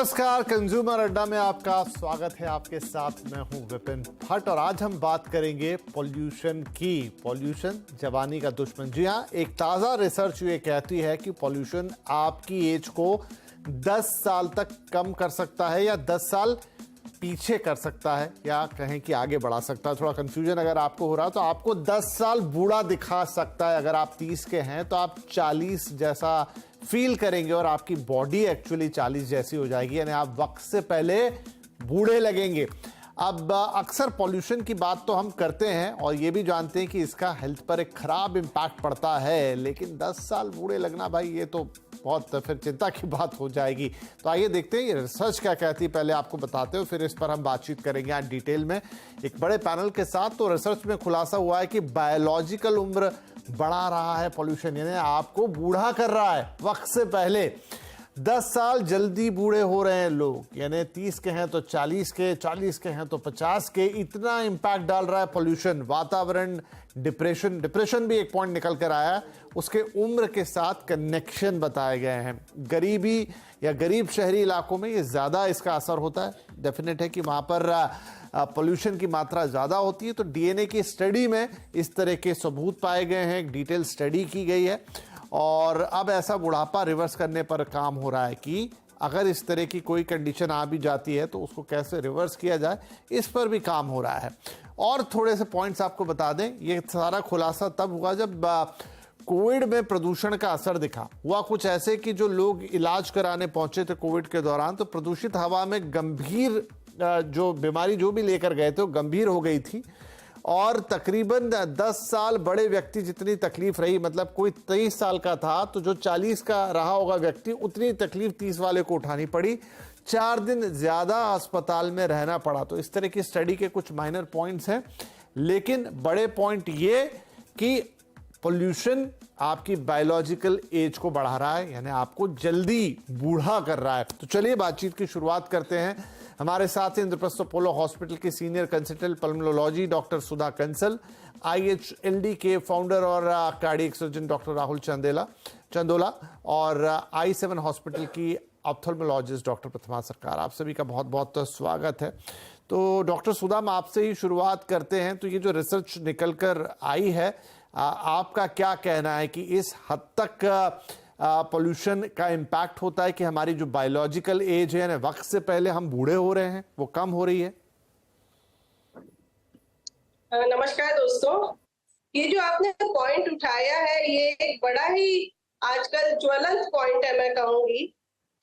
नमस्कार, कंज्यूमर अड्डा में आपका स्वागत है। आपके साथ मैं हूं विपिन भट्ट और आज हम बात करेंगे पॉल्यूशन की। पॉल्यूशन जवानी का दुश्मन। जी हां, एक ताज़ा रिसर्च ये कहती है कि पॉल्यूशन आपकी एज को 10 साल तक कम कर सकता है या 10 साल पीछे कर सकता है या कहें कि आगे बढ़ा सकता है। थोड़ा कंफ्यूजन अगर आपको हो रहा है तो आपको 10 साल बूढ़ा दिखा सकता है। अगर आप 30 के हैं तो आप 40 जैसा फील करेंगे और आपकी बॉडी एक्चुअली 40 जैसी हो जाएगी, यानी आप वक्त से पहले बूढ़े लगेंगे। अब अक्सर पॉल्यूशन की बात तो हम करते हैं और ये भी जानते हैं कि इसका हेल्थ पर एक खराब इम्पैक्ट पड़ता है, लेकिन 10 साल बूढ़े लगना भाई ये तो बहुत फिर चिंता की बात हो जाएगी। तो आइए देखते हैं ये रिसर्च क्या कहती है, पहले आपको बताते हो, फिर इस पर हम बातचीत करेंगे आज डिटेल में एक बड़े पैनल के साथ। तो रिसर्च में खुलासा हुआ है कि बायोलॉजिकल उम्र बढ़ा रहा है पॉल्यूशन, यानी आपको बूढ़ा कर रहा है वक्त से पहले। 10 साल जल्दी बूढ़े हो रहे हैं लोग, यानी 30 के हैं तो 40 के, 40 के हैं तो 50 के। इतना इम्पैक्ट डाल रहा है पॉल्यूशन। वातावरण, डिप्रेशन भी एक पॉइंट निकल कर आया, उसके उम्र के साथ कनेक्शन बताए गए हैं। गरीबी या गरीब शहरी इलाकों में ये ज़्यादा इसका असर होता है। डेफिनेट है कि वहाँ पर पॉल्यूशन की मात्रा ज़्यादा होती है। तो डीएनए की स्टडी में इस तरह के सबूत पाए गए हैं, एक डिटेल स्टडी की गई है और अब ऐसा बुढ़ापा रिवर्स करने पर काम हो रहा है कि अगर इस तरह की कोई कंडीशन आ भी जाती है तो उसको कैसे रिवर्स किया जाए, इस पर भी काम हो रहा है। और थोड़े से पॉइंट्स आपको बता दें, ये सारा खुलासा तब हुआ जब कोविड में प्रदूषण का असर दिखा। हुआ कुछ ऐसे कि जो लोग इलाज कराने पहुंचे थे कोविड के दौरान, तो प्रदूषित हवा में गंभीर जो बीमारी जो भी लेकर गए थे वो गंभीर हो गई थी और तकरीबन 10 साल बड़े व्यक्ति जितनी तकलीफ रही, मतलब कोई 23 साल का था तो जो 40 का रहा होगा व्यक्ति, उतनी तकलीफ 30 वाले को उठानी पड़ी। 4 दिन ज़्यादा अस्पताल में रहना पड़ा। तो इस तरह की स्टडी के कुछ माइनर पॉइंट्स हैं, लेकिन बड़े पॉइंट ये कि पॉल्यूशन आपकी बायोलॉजिकल एज को बढ़ा रहा है, यानी आपको जल्दी बूढ़ा कर रहा है। तो चलिए बातचीत की शुरुआत करते हैं। हमारे साथ इंद्रप्रस्थ अपोलो हॉस्पिटल की सीनियर कंसल्टेंट पल्मोनोलॉजी डॉक्टर सुधा कंसल, IHLD के फाउंडर और cardiac surgeon doctor Rahul Chandola और I7 हॉस्पिटल की ऑप्थेल्मोलॉजिस्ट डॉक्टर प्रतिमा सरकार। आप सभी का बहुत बहुत स्वागत है। तो डॉक्टर सुधा, हम आपसे ही शुरुआत करते हैं। तो ये जो रिसर्च निकल कर आई है, आपका क्या कहना है कि इस हद तक पॉल्यूशन का इम्पैक्ट होता है कि हमारी जो बायोलॉजिकल एज है, यानी वक्त से पहले हम बूढ़े हो रहे हैं, वो कम हो रही है? नमस्कार दोस्तों, ये जो आपने पॉइंट उठाया है ये एक बड़ा ही आजकल ज्वलंत पॉइंट है। मैं कहूंगी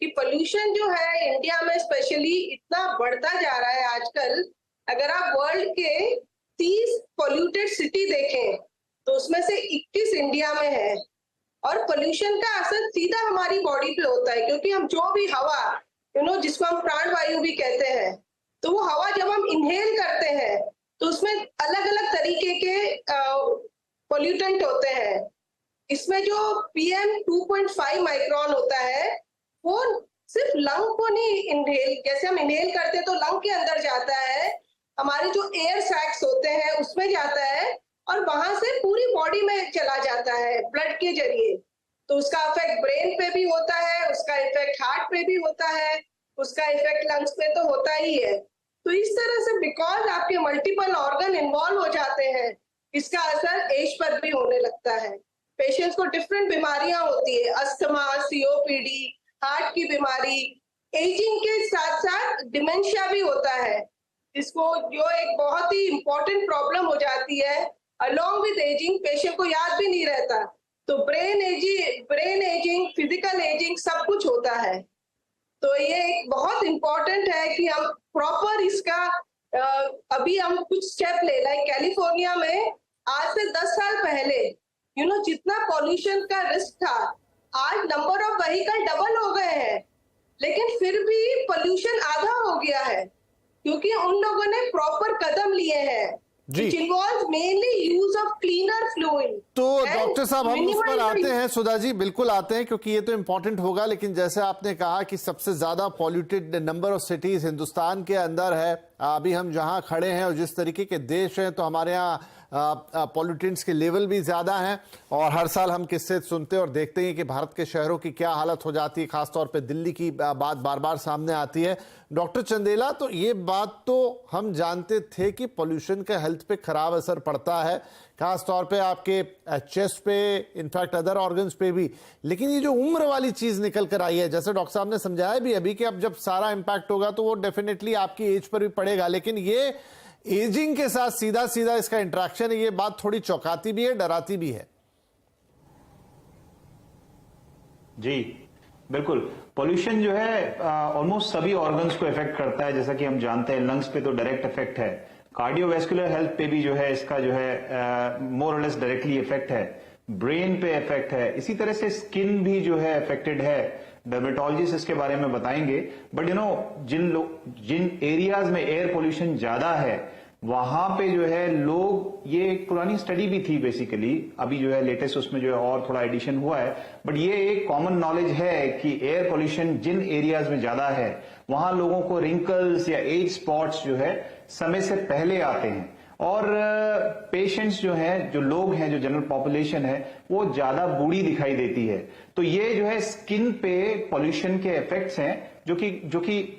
कि पोल्यूशन जो है इंडिया में स्पेशली इतना बढ़ता जा रहा है आजकल। अगर आप वर्ल्ड के 30 पोल्यूटेड सिटी देखें तो उसमें से 21 इंडिया में है और पोल्यूशन का असर सीधा हमारी बॉडी पे होता है, क्योंकि हम जो भी हवा जिसको हम प्राणवायु भी कहते हैं, तो वो हवा जब हम इनहेल करते हैं तो उसमें अलग अलग तरीके के पोल्यूटेंट होते हैं। इसमें जो PM 2.5 माइक्रोन होता है वो सिर्फ लंग को नहीं इनहेल, जैसे हम इनहेल करते हैं तो लंग के अंदर जाता है, हमारे जो एयर सैक्स होते हैं उसमें जाता है और वहां से पूरी बॉडी में चला जाता है ब्लड के जरिए। तो उसका इफेक्ट ब्रेन पे भी होता है, उसका इफेक्ट हार्ट पे भी होता है, उसका इफेक्ट लंग्स पे तो होता ही है। तो इस तरह से बिकॉज आपके मल्टीपल ऑर्गन इन्वॉल्व हो जाते हैं, इसका असर एज पर भी होने लगता है। पेशेंट्स को डिफरेंट बीमारियां होती है, अस्थमा, COPD, हार्ट की बीमारी, एजिंग के साथ साथ डिमेंशिया भी होता है, इसको जो एक बहुत ही इंपॉर्टेंट प्रॉब्लम हो जाती है। अलॉन्ग विद एजिंग पेशेंट को याद भी नहीं रहता, तो ब्रेन एजिंग, फिजिकल एजिंग सब कुछ होता है। तो ये एक बहुत इंपॉर्टेंट है कि हम प्रॉपर इसका अभी हम कुछ स्टेप ले लाइक कैलिफोर्निया में आज से 10 साल पहले जितना पॉल्यूशन का रिस्क था, आज नंबर ऑफ व्हीकल डबल हो गए हैं, लेकिन फिर भी पॉल्यूशन आधा हो गया है क्योंकि उन लोगों ने प्रॉपर कदम लिए हैं। तो डॉक्टर साहब, हम उस पर आते हैं, सुधा जी बिल्कुल आते हैं, क्योंकि ये तो इंपॉर्टेंट होगा। लेकिन जैसे आपने कहा कि सबसे ज्यादा polluted number of cities Hindustan के अंदर है, अभी हम जहां खड़े हैं और जिस तरीके के देश हैं, तो हमारे यहाँ पॉल्यूटेंट्स के लेवल भी ज़्यादा हैं। और हर साल हम किस्से सुनते और देखते हैं कि भारत के शहरों की क्या हालत हो जाती है, खासतौर पे दिल्ली की बात बार बार सामने आती है। डॉक्टर चंदेला, तो ये बात तो हम जानते थे कि पॉल्यूशन का हेल्थ पे खराब असर पड़ता है, खासतौर पे आपके चेस्ट पे, इनफैक्ट अदर ऑर्गन्स पे भी। लेकिन ये जो उम्र वाली चीज़ निकल कर आई है, जैसे डॉक्टर साहब ने समझाया भी अभी कि अब जब सारा इम्पैक्ट होगा तो वो डेफिनेटली आपकी एज पर भी पड़ेगा, लेकिन ये एजिंग के साथ सीधा सीधा इसका इंटरेक्शन है, ये बात थोड़ी चौंकाती भी है, डराती भी है। जी बिल्कुल, पोल्यूशन जो है ऑलमोस्ट सभी ऑर्गन्स को इफेक्ट करता है। जैसा कि हम जानते हैं, लंग्स पे तो डायरेक्ट इफेक्ट है, कार्डियोवैस्कुलर हेल्थ पे भी जो है इसका जो है मोर और लेस डायरेक्टली इफेक्ट है, ब्रेन पे इफेक्ट है, इसी तरह से स्किन भी जो है अफेक्टेड है। डर्मेटोलॉजिस्ट इसके बारे में बताएंगे। बट जिन एरियाज में एयर पोल्यूशन ज्यादा है वहां पे जो है लोग, ये एक पुरानी स्टडी भी थी बेसिकली, अभी जो है लेटेस्ट उसमें जो है और थोड़ा एडिशन हुआ है, बट ये एक कॉमन नॉलेज है कि एयर पोल्यूशन जिन एरियाज में ज्यादा है वहां लोगों को रिंकल्स या एज स्पॉट्स जो है समय से पहले आते हैं। और पेशेंट्स जो हैं, जो लोग हैं, जो जनरल पॉपुलेशन है, वो ज्यादा बूढ़ी दिखाई देती है। तो ये जो है स्किन पे पॉल्यूशन के इफेक्ट्स हैं जो कि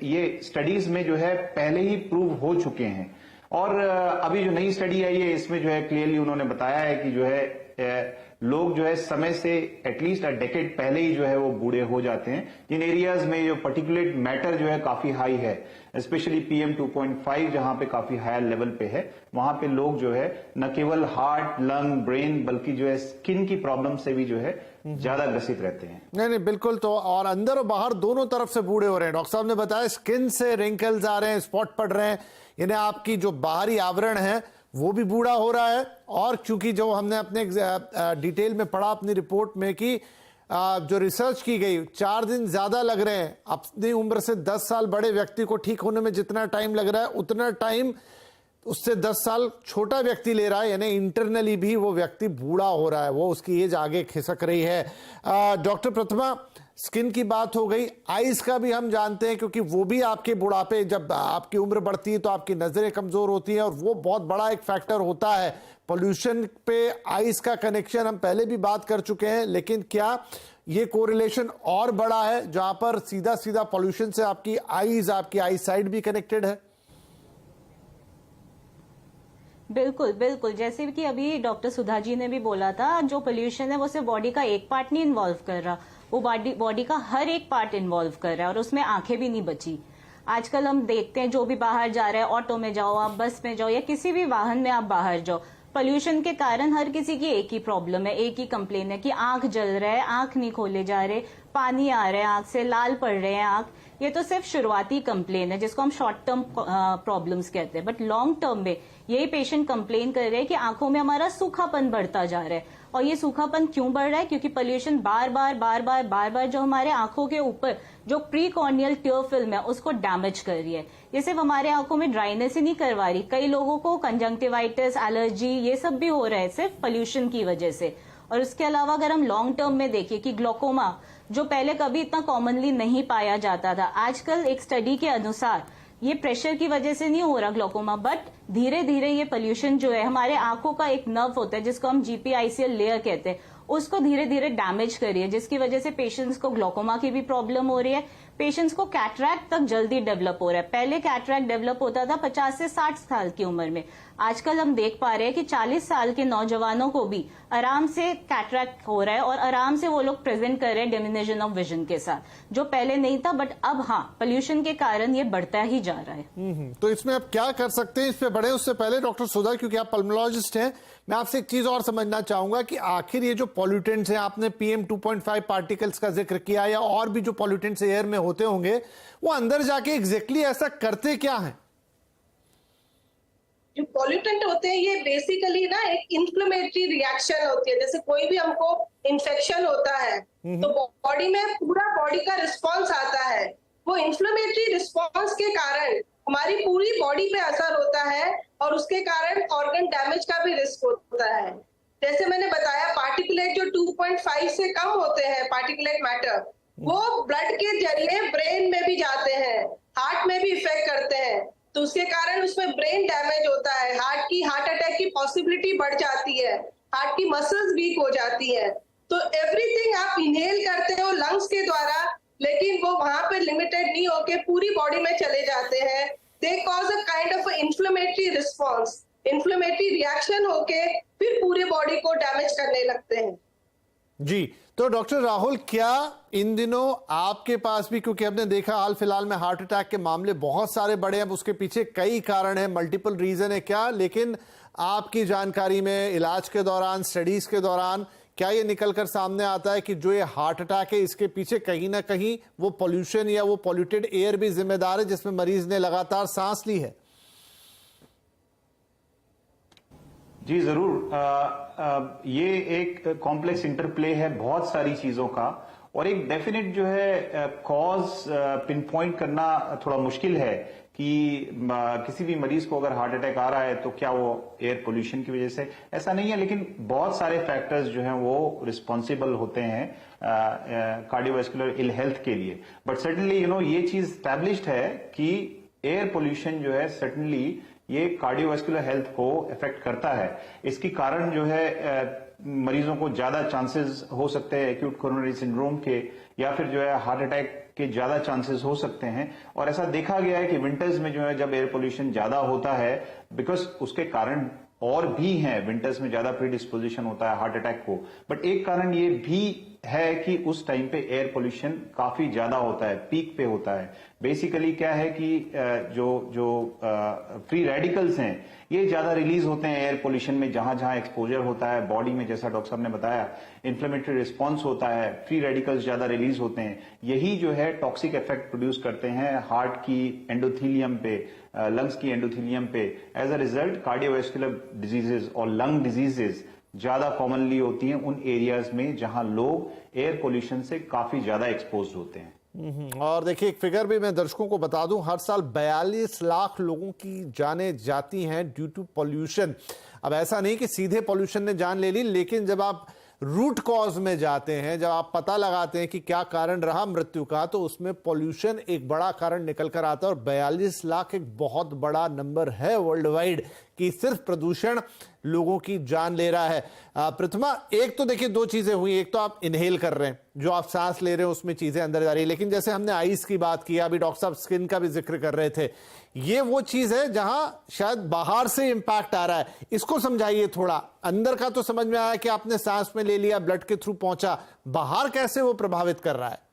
ये स्टडीज में जो है पहले ही प्रूव हो चुके हैं। और अभी जो नई स्टडी आई है इसमें जो है क्लियरली उन्होंने बताया है कि जो है लोग जो है समय से एटलीस्ट अ डेकेड पहले ही जो है वो बूढ़े हो जाते हैं जिन एरियाज में जो पर्टिकुलेट मैटर जो है काफी हाई है, स्पेशली PM 2.5 जहां पे काफी हायर लेवल पे है, वहां पे लोग जो है न केवल हार्ट, लंग, ब्रेन, बल्कि जो है स्किन की प्रॉब्लम से भी जो है ज्यादा ग्रसित रहते हैं। नहीं बिल्कुल, तो और अंदर और बाहर दोनों तरफ से बूढ़े हो रहे हैं। डॉक्टर साहब ने बताया स्किन से रिंकल्स आ रहे हैं, स्पॉट पड़ रहे हैं, यानी आपकी जो बाहरी आवरण है वो भी बूढ़ा हो रहा है। और क्योंकि जो हमने अपने डिटेल में पढ़ा अपनी रिपोर्ट में कि जो रिसर्च की गई, 4 दिन ज्यादा लग रहे हैं अपनी उम्र से 10 साल बड़े व्यक्ति को ठीक होने में। जितना टाइम लग रहा है उतना टाइम उससे 10 साल छोटा व्यक्ति ले रहा है, यानी इंटरनली भी वो व्यक्ति बूढ़ा हो रहा है, वो उसकी एज आगे खिसक रही है। डॉक्टर प्रतिमा, स्किन की बात हो गई, आईज का भी हम जानते हैं क्योंकि वो भी आपके बुढ़ापे, जब आपकी उम्र बढ़ती है तो आपकी नजरें कमजोर होती हैं और वो बहुत बड़ा एक फैक्टर होता है। पॉल्यूशन पे आईज का कनेक्शन हम पहले भी बात कर चुके हैं, लेकिन क्या ये कोरिलेशन और बड़ा है जहां पर सीधा सीधा पॉल्यूशन से आपकी आईज, आपकी आई साइड भी कनेक्टेड है? बिल्कुल बिल्कुल, जैसे कि अभी डॉक्टर सुधा जी ने भी बोला था, जो पोल्यूशन है वो सिर्फ बॉडी का एक पार्ट नहीं इन्वॉल्व कर रहा, वो बॉडी का हर एक पार्ट इन्वॉल्व कर रहा है और उसमें आंखें भी नहीं बची। आजकल हम देखते हैं जो भी बाहर जा रहा है, ऑटो में जाओ आप, बस में जाओ या किसी भी वाहन में आप बाहर जाओ, पोल्यूशन के कारण हर किसी की एक ही प्रॉब्लम है, एक ही कंप्लेन है कि आंख जल रहा है, आंख नहीं खोले जा रहे, पानी आ रहा है आंख से, लाल पड़ रहे हैं आंख। ये तो सिर्फ शुरुआती कंप्लेन है जिसको हम शॉर्ट टर्म प्रॉब्लम्स कहते हैं, बट लॉन्ग टर्म में यही पेशेंट कंप्लेन कर रहे हैं कि आंखों में हमारा सूखापन बढ़ता जा रहा है। और ये सूखापन क्यों बढ़ रहा है? क्योंकि पोल्यूशन बार बार जो हमारे आंखों के ऊपर जो प्री कॉर्नियल टियर फिल्म है उसको डैमेज कर रही है। ये सिर्फ हमारे आंखों में ड्राइनेस ही नहीं करवा रही, कई लोगों को कंजंक्टिवाइटिस, एलर्जी, ये सब भी हो रहा है सिर्फ पोल्यूशन की वजह से। और उसके अलावा अगर हम लॉन्ग टर्म में देखिए कि ग्लोकोमा, जो पहले कभी इतना कॉमनली नहीं पाया जाता था, आजकल एक स्टडी के अनुसार ये प्रेशर की वजह से नहीं हो रहा ग्लोकोमा, बट धीरे धीरे ये पोल्यूशन जो है हमारे आंखों का एक नर्व होता है जिसको हम GPICL लेयर कहते हैं, उसको धीरे धीरे डैमेज कर रही है, जिसकी वजह से पेशेंट्स को ग्लोकोमा की भी प्रॉब्लम हो रही है। पेशेंट्स को कैटरैक्ट तक जल्दी डेवलप हो रहा है। पहले कैटरैक्ट डेवलप होता था 50 से 60 साल की उम्र में, आजकल हम देख पा रहे हैं कि 40 साल के नौजवानों को भी आराम से कैटरैक्ट हो रहा है और आराम से वो लोग प्रेजेंट कर रहे हैं डिमिनिशन ऑफ विजन के साथ, जो पहले नहीं था। बट अब हाँ, पोल्यूशन के कारण ये बढ़ता ही जा रहा है। तो इसमें आप क्या कर सकते हैं इस पे बढ़े? उससे पहले डॉक्टर सुधा, क्योंकि आप पल्मोलॉजिस्ट हैं, मैं आपसे एक चीज और समझना चाहूंगा कि आखिर ये जो पॉल्यूटेंट्स हैं, आपने PM 2.5 पार्टिकल्स का जिक्र किया, या और भी जो पॉल्यूटेंट्स एयर में होते होंगे, वो अंदर जाके एग्जैक्टली ऐसा करते क्या है? जो पॉल्यूटेंट होते हैं ये बेसिकली ना एक इन्फ्लेमेटरी रिएक्शन होती है। जैसे कोई भी हमको इन्फेक्शन होता है तो बॉडी में पूरा बॉडी का रिस्पॉन्स आता है, वो इन्फ्लेमेटरी रिस्पॉन्स के कारण हमारी पूरी बॉडी पे असर होता है और उसके कारण ऑर्गन डैमेज का भी रिस्क होता है। जैसे मैंने बताया, पार्टिकुलेट जो 2.5 से कम होते हैं, पार्टिकुलेट मैटर, वो ब्लड के जरिए ब्रेन में भी जाते हैं, हार्ट में भी इफेक्ट करते हैं। तो उसके कारण उसमें ब्रेन डैमेज होता है, हार्ट अटैक की पॉसिबिलिटी बढ़ जाती है, हार्ट की मसल्स वीक हो जाती है। तो एवरीथिंग आप इनहेल करते हो लंग्स के द्वारा, लेकिन वो वहां पे लिमिटेड नहीं होके पूरी बॉडी में चले जाते हैं। They cause a kind of inflammatory response, inflammatory reaction होके फिर पूरी बॉडी को डैमेज करने लगते हैं। जी, तो डॉक्टर राहुल, क्या इन दिनों आपके पास भी, क्योंकि हमने देखा हाल फिलहाल में हार्ट अटैक के मामले बहुत सारे बढ़े हैं, उसके पीछे कई कारण हैं, मल्टीपल रीजन है क्या, लेकिन आपकी जानकारी में इलाज के दौरान, स्टडीज के दौरान क्या ये निकलकर सामने आता है कि जो ये हार्ट अटैक है इसके पीछे कहीं ना कहीं वो पोल्यूशन या वो पॉल्यूटेड एयर भी जिम्मेदार है जिसमें मरीज ने लगातार सांस ली है? जी जरूर। ये एक कॉम्प्लेक्स इंटरप्ले है बहुत सारी चीजों का, और एक डेफिनेट जो है कॉज पिन पॉइंट करना थोड़ा मुश्किल है कि किसी भी मरीज को अगर हार्ट अटैक आ रहा है तो क्या वो एयर पोल्यूशन की वजह से, ऐसा नहीं है, लेकिन बहुत सारे फैक्टर्स जो हैं वो रिस्पॉन्सिबल होते हैं कार्डियोवैस्कुलर इल हेल्थ के लिए। बट सर्टनली ये चीज स्टैब्लिश्ड है कि एयर पोल्यूशन जो है सर्टनली ये कार्डियोवैस्कुलर हेल्थ को इफेक्ट करता है। इसके कारण जो है मरीजों को ज्यादा चांसेस हो सकते हैं एक्यूट कोरोनरी सिंड्रोम के, या फिर जो है हार्ट अटैक के ज्यादा चांसेस हो सकते हैं। और ऐसा देखा गया है कि विंटर्स में जो है जब एयर पोल्यूशन ज्यादा होता है, बिकॉज उसके कारण और भी हैं, विंटर्स में ज्यादा प्रीडिस्पोजिशन होता है हार्ट अटैक को, बट एक कारण ये भी है कि उस टाइम पे एयर पोल्यूशन काफी ज्यादा होता है, पीक पे होता है। बेसिकली क्या है कि जो फ्री रेडिकल्स हैं ये ज्यादा रिलीज होते हैं एयर पोल्यूशन में, जहां जहां एक्सपोजर होता है बॉडी में, जैसा डॉक्टर साहब ने बताया इन्फ्लेमेटरी रिस्पॉन्स होता है, फ्री रेडिकल्स ज्यादा रिलीज होते हैं, यही जो है टॉक्सिक इफेक्ट प्रोड्यूस करते हैं हार्ट की एंडोथीलियम पे, लंग्स की एंडोथीलियम पे। As a result cardiovascular diseases और लंग डिजीजेस ज्यादा कॉमनली होती हैं उन एरियाज में जहां लोग एयर पोल्यूशन से काफी ज्यादा एक्सपोज होते हैं। और देखिए, एक फिगर भी मैं दर्शकों को बता दूं, हर साल 42 लाख लोगों की जानें जाती हैं ड्यू टू पॉल्यूशन। अब ऐसा नहीं कि सीधे पॉल्यूशन ने जान ले ली, लेकिन जब आप रूट कॉज में जाते हैं, जब आप पता लगाते हैं कि क्या कारण रहा मृत्यु का, तो उसमें पॉल्यूशन एक बड़ा कारण निकल कर आता है। और 42 लाख एक बहुत बड़ा नंबर है वर्ल्ड वाइड कि सिर्फ प्रदूषण लोगों की जान ले रहा है। प्रथमा, एक तो देखिए दो चीजें हुई, एक तो आप इनहेल कर रहे हैं, जो आप सांस ले रहे हैं उसमें चीजें अंदर जा रही है, लेकिन जैसे हमने आइस की बात की, अभी डॉक्टर साहब स्किन का भी जिक्र कर रहे थे, ये वो चीज है जहां शायद बाहर से इंपैक्ट आ रहा है। इसको समझाइए थोड़ा। अंदर का तो समझ में आया कि आपने सांस में ले लिया, ब्लड के थ्रू पहुंचा, बाहर कैसे वो प्रभावित कर रहा है?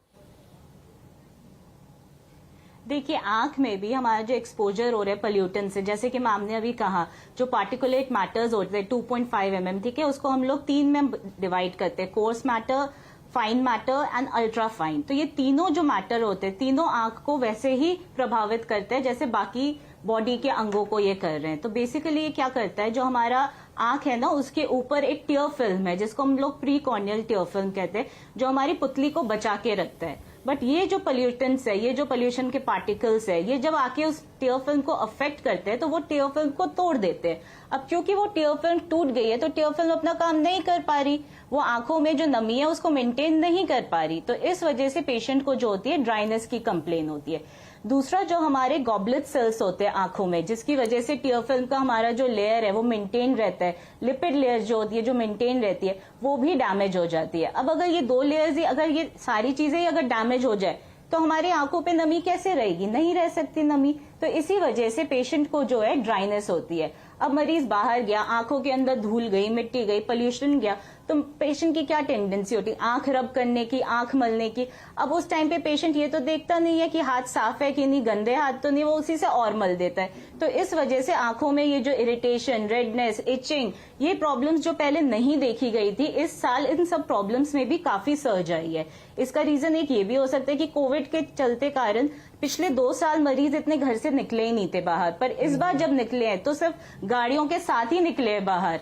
देखिए, आंख में भी हमारा जो एक्सपोजर हो रहा है पोल्यूटेंट से, जैसे कि मैम ने अभी कहा, जो पार्टिकुलेट मैटर्स होते हैं 2.5 mm, ठीक है, उसको हम लोग 3 में डिवाइड करते हैं, course matter, fine matter and ultra fine. तो ये तीनों जो मैटर होते हैं, तीनों आंख को वैसे ही प्रभावित करते हैं जैसे बाकी बॉडी के अंगों को ये कर रहे हैं। तो बेसिकली ये क्या करता है, जो हमारा आंख है ना, उसके ऊपर एक टियर फिल्म है जिसको हम लोग प्री कॉर्नियल टियर फिल्म कहते हैं, जो हमारी पुतली को बचा के रखता है। बट ये जो पोल्यूटेंट्स है, ये जो पोल्यूशन के पार्टिकल्स है, ये जब आके उस टियर फिल्म को अफेक्ट करते हैं तो वो टियर फिल्म को तोड़ देते हैं। अब क्योंकि वो टियर फिल्म टूट गई है तो टियर फिल्म अपना काम नहीं कर पा रही, वो आंखों में जो नमी है उसको मेंटेन नहीं कर पा रही, तो इस वजह से पेशेंट को जो होती है ड्राइनेस की कंप्लेन होती है। दूसरा, जो हमारे गॉबलेट सेल्स होते हैं आंखों में, जिसकी वजह से टियर फिल्म का हमारा जो लेयर है वो मेंटेन रहता है, लिपिड लेयर जो होती है जो मेंटेन रहती है, वो भी डैमेज हो जाती है। अब अगर ये दो लेयर्स ही, अगर ये सारी चीजें ही अगर डैमेज हो जाए तो हमारी आंखों पे नमी कैसे रहेगी? नहीं रह सकती नमी। तो इसी वजह से पेशेंट को जो है ड्राइनेस होती है। अब मरीज बाहर गया, आंखों के अंदर धूल गई, मिट्टी गई, पोल्यूशन गया, तो पेशेंट की क्या टेंडेंसी होती है? आंख रब करने की, आंख मलने की। अब उस टाइम पे पेशेंट ये तो देखता नहीं है कि हाथ साफ है कि नहीं, गंदे हाथ तो नहीं, वो उसी से और मल देता है। तो इस वजह से आंखों में ये जो इरिटेशन, रेडनेस, इचिंग, ये प्रॉब्लम्स जो पहले नहीं देखी गई थी, इस साल इन सब प्रॉब्लम्स में भी काफी सर्ज आई है। इसका रीजन एक ये भी हो सकता है कि कोविड के चलते कारण पिछले 2 साल मरीज इतने घर से निकले ही नहीं थे बाहर, पर इस बार जब निकले हैं तो सिर्फ गाड़ियों के साथ ही निकले हैं बाहर।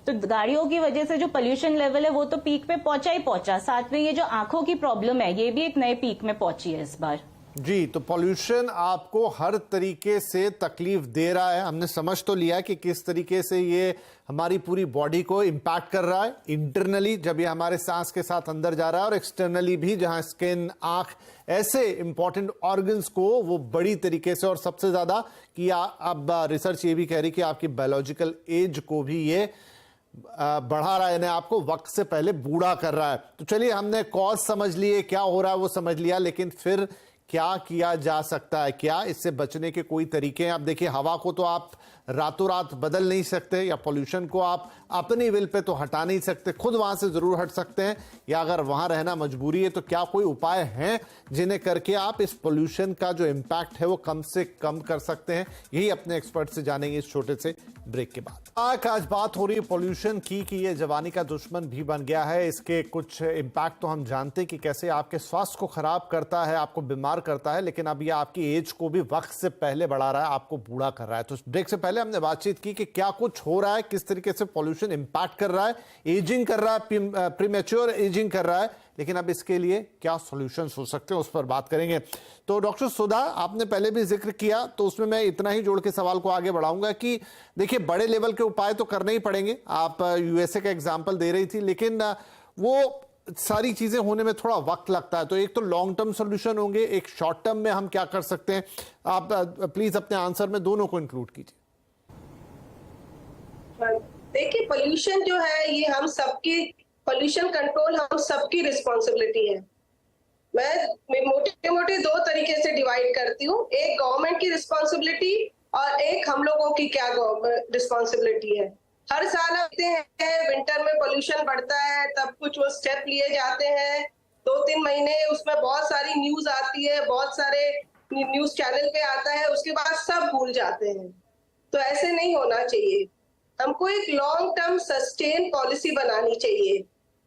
तो गाड़ियों की वजह से जो पोल्यूशन लेवल है वो तो पीक पे पहुंचा ही पहुंचा, साथ में ये जो आंखों की प्रॉब्लम है ये भी एक नए पीक में पहुंची है इस बार। जी, तो पॉल्यूशन आपको हर तरीके से तकलीफ दे रहा है। हमने समझ तो लिया कि किस तरीके से ये हमारी पूरी बॉडी को इम्पैक्ट कर रहा है, इंटरनली जब ये हमारे सांस के साथ अंदर जा रहा है, और एक्सटर्नली भी जहां स्किन, आंख, ऐसे इंपॉर्टेंट ऑर्गन्स को वो बड़ी तरीके से, और सबसे ज्यादा कि अब रिसर्च ये भी कह रही कि आपकी बायोलॉजिकल एज को भी ये बढ़ा रहा है, यानी आपको वक्त से पहले बूढ़ा कर रहा है। तो चलिए, हमने कॉज समझ लिए, क्या हो रहा है वो समझ लिया, लेकिन फिर क्या किया जा सकता है? क्या इससे बचने के कोई तरीके हैं? आप देखिए, हवा को तो आप रातों रात बदल नहीं सकते, या पोल्यूशन को आप अपनी विल पे तो हटा नहीं सकते, खुद वहां से जरूर हट सकते हैं, या अगर वहां रहना मजबूरी है तो क्या कोई उपाय हैं जिन्हें करके आप इस पोल्यूशन का जो इंपैक्ट है वो कम से कम कर सकते हैं? यही अपने एक्सपर्ट से जानेंगे इस छोटे से ब्रेक के बाद। आज बात हो रही है पोल्यूशन की कि ये जवानी का दुश्मन भी बन गया है। इसके कुछ इंपैक्ट तो हम जानते हैं कि कैसे आपके स्वास्थ्य को खराब करता है, आपको बीमार करता है, लेकिन अब ये आपकी एज को भी वक्त से पहले बढ़ा रहा है, आपको बूढ़ा कर रहा है। तो ब्रेक से पहले हमने बातचीत की कि क्या कुछ हो रहा है, किस तरीके से पॉल्यूशन इंपैक्ट कर रहा है, एजिंग कर रहा है, प्रीमेच्योर एजिंग कर रहा है, लेकिन अब इसके लिए क्या सॉल्यूशंस हो सकते हैं, उस पर बात करेंगे। तो डॉक्टर सुधा, आपने पहले भी जिक्र किया, तो उसमें मैं इतना ही जोड़ के सवाल को आगे बढ़ाऊंगा कि देखिए, बड़े लेवल के उपाय तो करने ही पड़ेंगे। आप यूएसए का एग्जांपल दे रही थी, लेकिन वो सारी चीजें होने में थोड़ा वक्त लगता है। तो एक तो लॉन्ग टर्म सॉल्यूशन होंगे, एक शॉर्ट टर्म में हम क्या कर सकते हैं? आप प्लीज अपने आंसर में दोनों को इंक्लूड कीजिए। देखिए, पोल्यूशन जो है ये हम सबकी, पोल्यूशन कंट्रोल हम सबकी रिस्पॉन्सिबिलिटी है। मैं मोटे मोटे दो तरीके से डिवाइड करती हूँ, एक गवर्नमेंट की रिस्पॉन्सिबिलिटी और एक हम लोगों की क्या रिस्पॉन्सिबिलिटी है। हर साल आते हैं, विंटर में पोल्यूशन बढ़ता है, तब कुछ वो स्टेप लिए जाते हैं, 2-3 महीने उसमें बहुत सारी न्यूज आती है, बहुत सारे न्यूज चैनल पे आता है, उसके बाद सब भूल जाते हैं। तो ऐसे नहीं होना चाहिए। हमको एक लॉन्ग टर्म सस्टेन पॉलिसी बनानी चाहिए,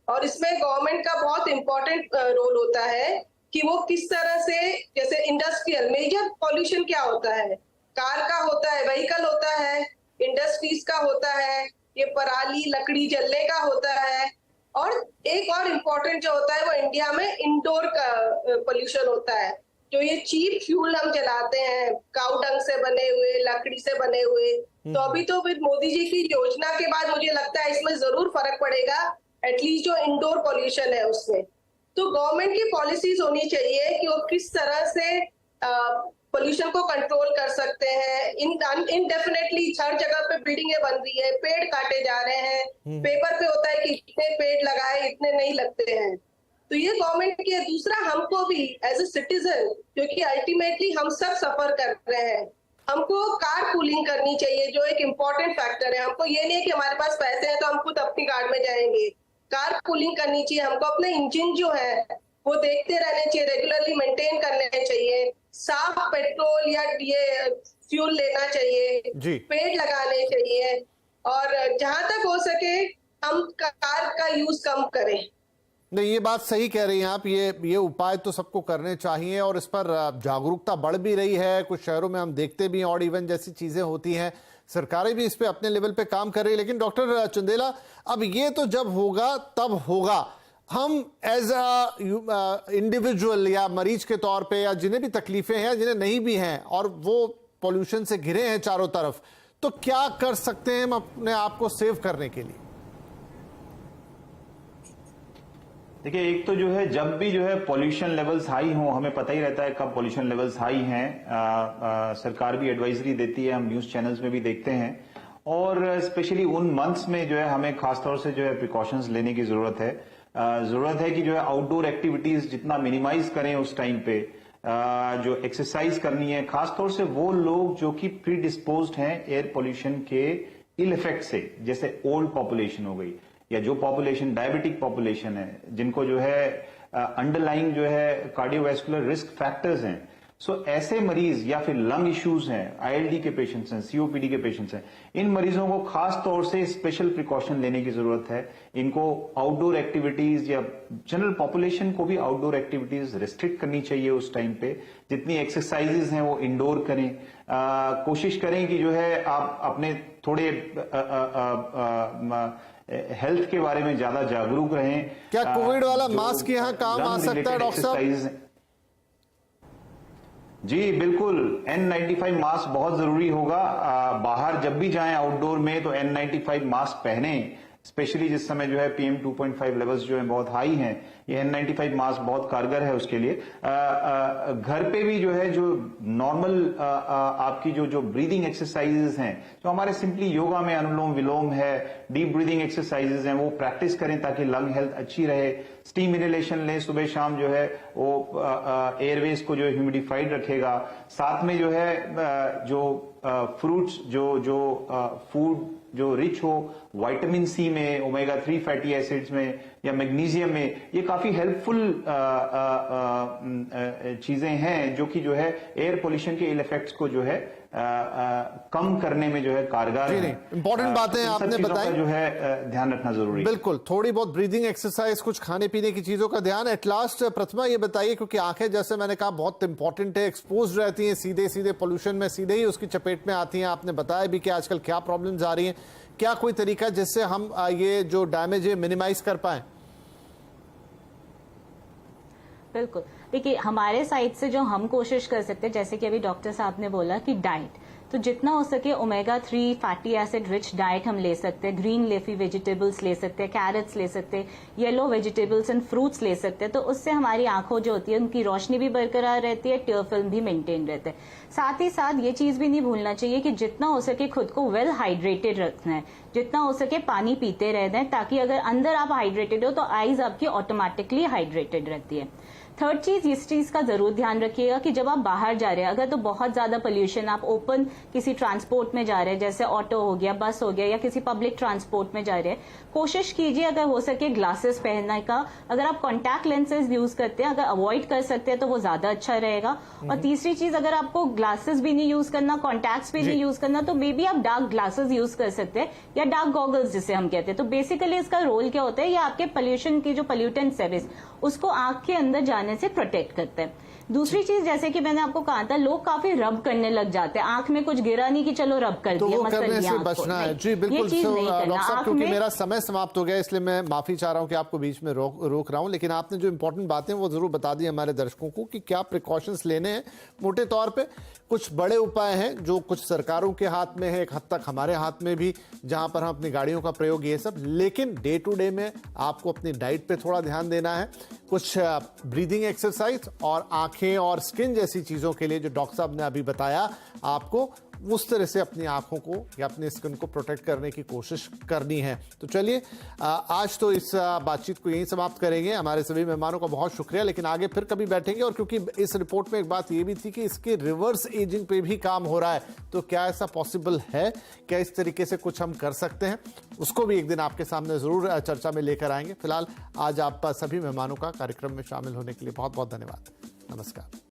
और इसमें गवर्नमेंट का बहुत इंपॉर्टेंट रोल होता है कि वो किस तरह से, जैसे इंडस्ट्रियल मेजर पॉल्यूशन क्या होता है, कार का होता है, व्हीकल होता है, इंडस्ट्रीज का होता है, ये पराली लकड़ी जलने का होता है, और एक और इम्पोर्टेंट जो होता है वो इंडिया में इंडोर का पोल्यूशन होता है, जो ये चीप फ्यूल हम जलाते हैं, काऊ डंग से बने हुए, लकड़ी से बने हुए। तो अभी तो विद मोदी जी की योजना के बाद मुझे लगता है इसमें जरूर फर्क पड़ेगा, एटलीस्ट जो इंडोर पोल्यूशन है उसमें। तो गवर्नमेंट की पॉलिसीज होनी चाहिए कि वो किस तरह से पोल्यूशन को कंट्रोल कर सकते हैं। इनडेफिनेटली हर जगह पे बिल्डिंगें बन रही है, पेड़ काटे जा रहे हैं, पेपर पे होता है कि इतने पेड़ लगाए, इतने नहीं लगते हैं। तो ये गवर्नमेंट की है। दूसरा, हमको भी एज ए सिटीजन, क्योंकि अल्टीमेटली हम सब सफर कर रहे हैं, हमको कार पूलिंग करनी चाहिए, जो एक इम्पोर्टेंट फैक्टर है। हमको ये नहीं है कि हमारे पास पैसे हैं तो हम खुद अपनी कार में जाएंगे, कार पूलिंग करनी चाहिए। हमको अपने इंजन जो है वो देखते रहने चाहिए, रेगुलरली मेंटेन करने चाहिए, साफ पेट्रोल या ये फ्यूल लेना चाहिए, पेड़ लगाने चाहिए, और जहां तक हो सके हम कार का यूज कम करें। नहीं, ये बात सही कह रही हैं आप। ये उपाय तो सबको करने चाहिए, और इस पर जागरूकता बढ़ भी रही है। कुछ शहरों में हम देखते भी हैं, ऑड इवन जैसी चीजें होती हैं, सरकारें भी इस पे अपने लेवल पे काम कर रही है। लेकिन डॉक्टर चंदेला, अब ये तो जब होगा तब होगा, हम एज अ इंडिविजुअल या मरीज के तौर पे, या जिन्हें भी तकलीफें हैं, जिन्हें नहीं भी हैं, और वो पॉल्यूशन से घिरे हैं चारों तरफ, तो क्या कर सकते हैं हम अपने आप को सेव करने के लिए? देखिए, एक तो जो है, जब भी जो है पॉल्यूशन लेवल्स हाई हो, हमें पता ही रहता है कब पॉल्यूशन लेवल्स हाई हैं। सरकार भी एडवाइजरी देती है, हम न्यूज चैनल्स में भी देखते हैं, और स्पेशली उन मंथ्स में जो है हमें खासतौर से जो है प्रिकॉशंस लेने की जरूरत है। कि जो है आउटडोर एक्टिविटीज जितना मिनिमाइज करें उस टाइम पे, जो एक्सरसाइज करनी है, खासतौर से वो लोग जो कि प्री डिस्पोज्ड हैं एयर पॉल्यूशन के इल इफेक्ट से, जैसे ओल्ड पॉपुलेशन हो गई, या जो पॉपुलेशन डायबिटिक पॉपुलेशन है, जिनको जो है अंडरलाइंग जो है कार्डियोवैस्कुलर रिस्क फैक्टर्स हैं, सो ऐसे मरीज, या फिर लंग इश्यूज हैं, आईएलडी के पेशेंट्स हैं, सीओपीडी के पेशेंट्स हैं, इन मरीजों को खास तौर से स्पेशल प्रिकॉशन लेने की जरूरत है। इनको आउटडोर एक्टिविटीज, या जनरल पॉपुलेशन को भी आउटडोर एक्टिविटीज रिस्ट्रिक्ट करनी चाहिए उस टाइम पे। जितनी एक्सरसाइजेज हैं वो इंडोर करें। कोशिश करें कि जो है आप अपने थोड़े हेल्थ के बारे में ज्यादा जागरूक रहें। क्या कोविड वाला मास्क यहाँ काम आ सकता है डॉक्टर साहब? जी बिल्कुल, N95 मास्क बहुत जरूरी होगा। बाहर जब भी जाएं आउटडोर में तो N95 मास्क पहने, स्पेशली जिस समय जो है PM 2.5 लेवल्स जो है बहुत हाई हैं, ये N95 मास्क बहुत कारगर है उसके लिए। घर पे भी जो है जो नॉर्मल आपकी जो ब्रीदिंग एक्सरसाइजेस हैं, जो हमारे सिंपली योगा में अनुलोम विलोम है, डीप ब्रीदिंग एक्सरसाइजेस हैं, वो प्रैक्टिस करें ताकि लंग हेल्थ अच्छी रहे। स्टीम इनहेलेशन लें सुबह शाम, जो है वो एयरवेज को जो ह्यूमिडिफाइड रखेगा। साथ में जो है जो फ्रूट्स जो फूड जो रिच हो विटामिन सी में, ओमेगा 3 फैटी एसिड्स में या मैग्नीशियम में, ये काफी हेल्पफुल चीजें हैं जो कि जो है एयर पोल्यूशन के इल इफेक्ट्स को जो है कम करने में जो है कारगर है। इंपॉर्टेंट बातें आपने बताई, जो है ध्यान रखना जरूरी है। बिल्कुल, थोड़ी बहुत ब्रीदिंग एक्सरसाइज, कुछ खाने पीने की चीजों का ध्यान। एट लास्ट प्रतिमा ये बताइए, क्योंकि आंखें जैसे मैंने कहा बहुत इंपॉर्टेंट है, एक्सपोज रहती हैं सीधे पोल्यूशन में, सीधे ही उसकी चपेट में आती हैं। आपने बताया भी कि आजकल क्या प्रॉब्लम्स आ रही हैं, क्या कोई तरीका जिससे हम ये जो डैमेज है मिनिमाइज कर पाए? बिल्कुल, देखिए हमारे साइड से जो हम कोशिश कर सकते हैं, जैसे कि अभी डॉक्टर साहब ने बोला कि डाइट, तो जितना हो सके omega 3 fatty acid rich diet हम ले सकते हैं। ग्रीन लेफी वेजिटेबल्स ले सकते हैं, कैरेट्स ले सकते हैं, येलो वेजिटेबल्स एंड फ्रूट्स ले सकते हैं। तो उससे हमारी आंखों जो होती है उनकी रोशनी भी बरकरार रहती है, टियर फिल्म भी मेंटेन रहते हैं। साथ ही साथ ये चीज भी नहीं भूलना चाहिए कि जितना हो सके खुद को वेल हाइड्रेटेड रखना है, जितना हो सके पानी पीते रहना है, ताकि अगर अंदर आप हाइड्रेटेड हो तो आईज आपकी ऑटोमेटिकली हाइड्रेटेड रहती है। थर्ड चीज, इस चीज का जरूर ध्यान रखिएगा कि जब आप बाहर जा रहे हैं, अगर तो बहुत ज्यादा पोल्यूशन, आप ओपन किसी ट्रांसपोर्ट में जा रहे हैं, जैसे ऑटो हो गया, बस हो गया, या किसी पब्लिक ट्रांसपोर्ट में जा रहे हैं, कोशिश कीजिए अगर हो सके ग्लासेस पहनने का। अगर आप कॉन्टैक्ट लेंसेज यूज करते हैं, अगर अवॉइड कर सकते हैं तो वो ज्यादा अच्छा रहेगा। और तीसरी चीज, अगर आपको ग्लासेस भी नहीं यूज करना, कॉन्टैक्ट्स भी नहीं यूज करना, तो मे बी आप डार्क ग्लासेस यूज कर सकते हैं, या डार्क गॉगल्स जिसे हम कहते हैं। तो बेसिकली इसका रोल क्या होता है, ये आपके पोल्यूशन की जो पोल्यूटेंट्स है उसको आंख के अंदर जाने से प्रोटेक्ट करते हैं। दूसरी चीज, जैसे कि मैंने आपको कहा था, लोग काफी रब करने लग जाते हैं, आंख में कुछ गिरा नहीं कि चलो रब कर तो दिया, वो मसल करने दिया से आंख बचना को। है। नहीं, जी बिल्कुल। ये चीज नहीं करना। डॉक्टर साहब, आंख क्योंकि में मेरा समय समाप्त हो गया, इसलिए मैं माफी चाह रहा हूं कि आपको बीच में रोक रहा हूं, लेकिन आपने जो इंपॉर्टेंट बातें वो जरूर बता दी हमारे दर्शकों को कि क्या प्रिकॉशंस लेने हैं। मोटे तौर पे कुछ बड़े उपाय हैं जो कुछ सरकारों के हाथ में है, एक हद तक हमारे हाथ में भी, जहां पर हम अपनी गाड़ियों का प्रयोग ये सब, लेकिन डे टू डे में आपको अपनी डाइट पे थोड़ा ध्यान देना है। कुछ ब्रीदिंग एक्सरसाइज और आंखें और स्किन जैसी चीजों के लिए जो डॉक्टर साहब ने अभी बताया, आपको उस तरह से अपनी आंखों को या अपने स्किन को प्रोटेक्ट करने की कोशिश करनी है। तो चलिए आज तो इस बातचीत को यहीं समाप्त करेंगे। हमारे सभी मेहमानों का बहुत शुक्रिया, लेकिन आगे फिर कभी बैठेंगे। और क्योंकि इस रिपोर्ट में एक बात ये भी थी कि इसके रिवर्स एजिंग पे भी काम हो रहा है, तो क्या ऐसा पॉसिबल है, क्या इस तरीके से कुछ हम कर सकते हैं, उसको भी एक दिन आपके सामने जरूर चर्चा में लेकर आएंगे। फिलहाल आज आप सभी मेहमानों का कार्यक्रम में शामिल होने के लिए बहुत बहुत धन्यवाद। नमस्कार।